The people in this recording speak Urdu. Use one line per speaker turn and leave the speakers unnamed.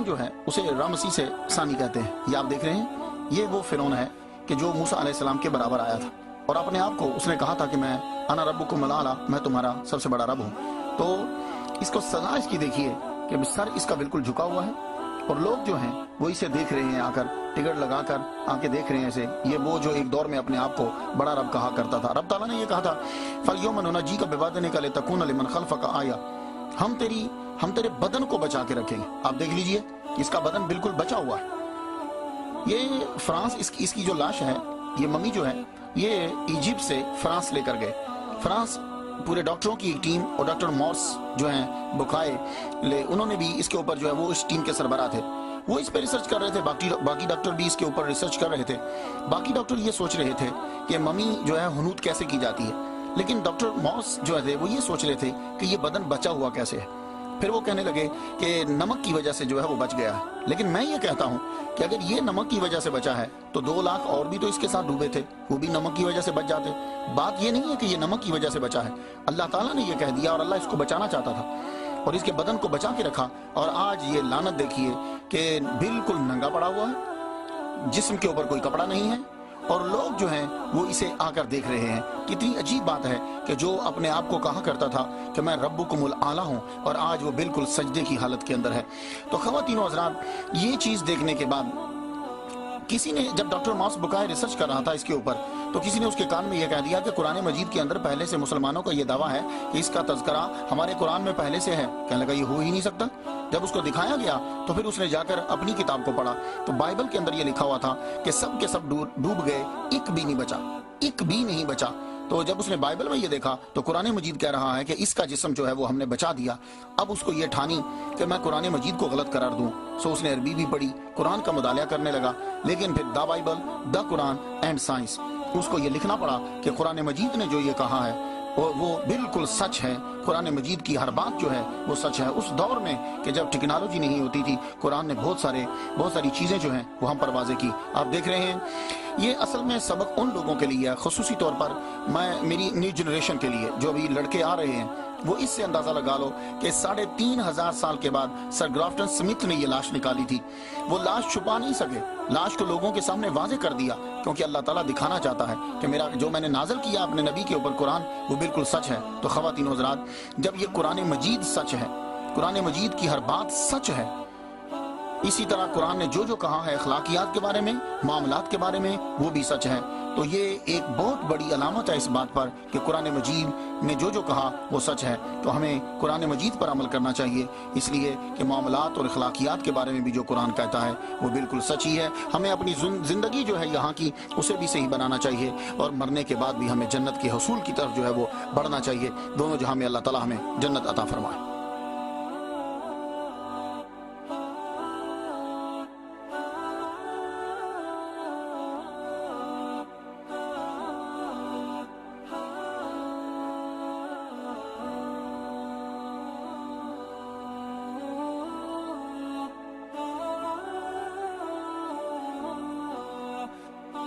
جو ہے اسے رامسی سے ثانی کہتے ہیں. یہ آپ دیکھ رہے ہیں, یہ وہ فرعون ہے کہ جو موسیٰ علیہ السلام کے برابر آیا تھا اور اپنے آپ کو اس نے کہا تھا کہ میں انا ربکم الاعلی, میں تمہارا سب سے بڑا رب ہوں. تو اس کو سزا اس کی دیکھیے کہ سر اس کا بالکل جھکا ہوا ہے اور لوگ جو ہیں وہ اسے دیکھ رہے ہیں, آ کر ٹکٹ لگا کر آ کے دیکھ رہے ہیں اسے. یہ وہ جو ایک دور میں اپنے آپ کو بڑا رب کہا کرتا تھا. رب تعالیٰ نے یہ کہا تھا فَالْيَوْمَ نُنَجِّيكَ بِبَدَنِكَ لِتَكُونَ لِمَنْ خَلْفَكَ آیَةً, ہم تیرے بدن کو بچا کے رکھیں گے. آپ دیکھ لیجئے اس کا بدن بالکل بچا ہوا ہے. یہ فرانس اس کی جو لاش ہے, یہ ممی جو ہے, یہ ایجپٹ سے فرانس لے کر گئے. فرانس پورے ڈاکٹروں کی ایک ٹیم اور ڈاکٹر مورس جو ہیں بکائے انہوں نے بھی اس کے اوپر جو ہے وہ اس ٹیم کے سربراہ تھے. وہ اس پہ ریسرچ کر رہے تھے, باقی ڈاکٹر بھی اس کے اوپر ریسرچ کر رہے تھے. باقی ڈاکٹر یہ سوچ رہے تھے کہ ممی جو ہے ہنوت کیسے کی جاتی ہے, لیکن ڈاکٹر مورس جو ہے وہ یہ سوچ رہے تھے کہ یہ بدن بچا ہوا کیسے ہے. پھر وہ کہنے لگے کہ نمک کی وجہ سے جو ہے وہ بچ گیا ہے. لیکن میں یہ کہتا ہوں کہ اگر یہ نمک کی وجہ سے بچا ہے تو 2 لاکھ اور بھی تو اس کے ساتھ ڈوبے تھے, وہ بھی نمک کی وجہ سے بچ جاتے. بات یہ نہیں ہے کہ یہ نمک کی وجہ سے بچا ہے, اللہ تعالیٰ نے یہ کہہ دیا اور اللہ اس کو بچانا چاہتا تھا اور اس کے بدن کو بچا کے رکھا. اور آج یہ لعنت دیکھیے کہ بالکل ننگا پڑا ہوا ہے, جسم کے اوپر کوئی کپڑا نہیں ہے اور لوگ جو ہیں وہ اسے آ کر دیکھ رہے ہیں. کتنی عجیب بات ہے کہ جو اپنے آپ کو کہا کرتا تھا کہ میں ربکم الاعلی ہوں اور آج وہ بالکل سجدے کی حالت کے اندر ہے. تو خواتین و حضرات, یہ چیز دیکھنے کے بعد کسی نے, جب ڈاکٹر ماس بکائے ریسرچ کر رہا تھا اس کے اوپر, تو کسی نے اس کے کان میں یہ کہہ دیا کہ قرآن مجید کے اندر پہلے سے مسلمانوں کا یہ دعویٰ ہے کہ اس کا تذکرہ ہمارے قرآن میں پہلے سے ہے. کہنے لگا یہ ہو ہی نہیں سکتا. جب اس کو دکھایا گیا تو پھر اس نے جا کر اپنی کتاب کو پڑھا تو بائبل کے اندر یہ لکھا ہوا تھا کہ سب کے سب ڈوب گئے, ایک بھی نہیں بچا, ایک بھی نہیں بچا. تو جب اس نے بائبل میں یہ دیکھا تو قرآن مجید کہہ رہا ہے کہ اس کا جسم جو ہے وہ ہم نے بچا دیا. اب اس کو یہ ٹھانی کہ میں قرآن مجید کو غلط قرار دوں. سو اس نے عربی بھی پڑھی, قرآن کا مطالعہ کرنے لگا, لیکن پھر the Bible, the Quran and science, اس کو یہ لکھنا پڑا کہ قرآن مجید نے جو یہ کہا ہے وہ بالکل سچ ہے. قرآن مجید کی ہر بات جو ہے وہ سچ ہے. اس دور میں کہ جب ٹیکنالوجی نہیں ہوتی تھی, قرآن نے بہت ساری چیزیں جو ہیں وہ ہم پر واضح کی. آپ دیکھ رہے ہیں یہ اصل میں سبق ان لوگوں کے لیے ہے, خصوصی طور پر میری نیو جنریشن کے لیے, جو ابھی لڑکے آ رہے ہیں, وہ اس سے اندازہ لگا لو کہ 3500 سال کے بعد سر گرافٹن سمتھ نے یہ لاش نکالی تھی. وہ لاش چھپا نہیں سکے, لاش کو لوگوں کے سامنے واضح کر دیا, کیونکہ اللہ تعالیٰ دکھانا چاہتا ہے کہ میرا جو میں نے نازل کیا اپنے نبی کے اوپر قرآن, وہ بالکل سچ ہے. تو خواتین و حضرات, جب یہ قرآن مجید سچ ہے, قرآن مجید کی ہر بات سچ ہے, اسی طرح قرآن نے جو کہا ہے اخلاقیات کے بارے میں, معاملات کے بارے میں, وہ بھی سچ ہے. تو یہ ایک بہت بڑی علامت ہے اس بات پر کہ قرآن مجید نے جو کہا وہ سچ ہے. تو ہمیں قرآن مجید پر عمل کرنا چاہیے, اس لیے کہ معاملات اور اخلاقیات کے بارے میں بھی جو قرآن کہتا ہے وہ بالکل سچ ہی ہے. ہمیں اپنی زندگی جو ہے یہاں کی, اسے بھی صحیح بنانا چاہیے اور مرنے کے بعد بھی ہمیں جنت کے حصول کی طرف جو ہے وہ بڑھنا چاہیے. دونوں جہاں میں اللہ تعالیٰ ہمیں جنت عطا فرمائے.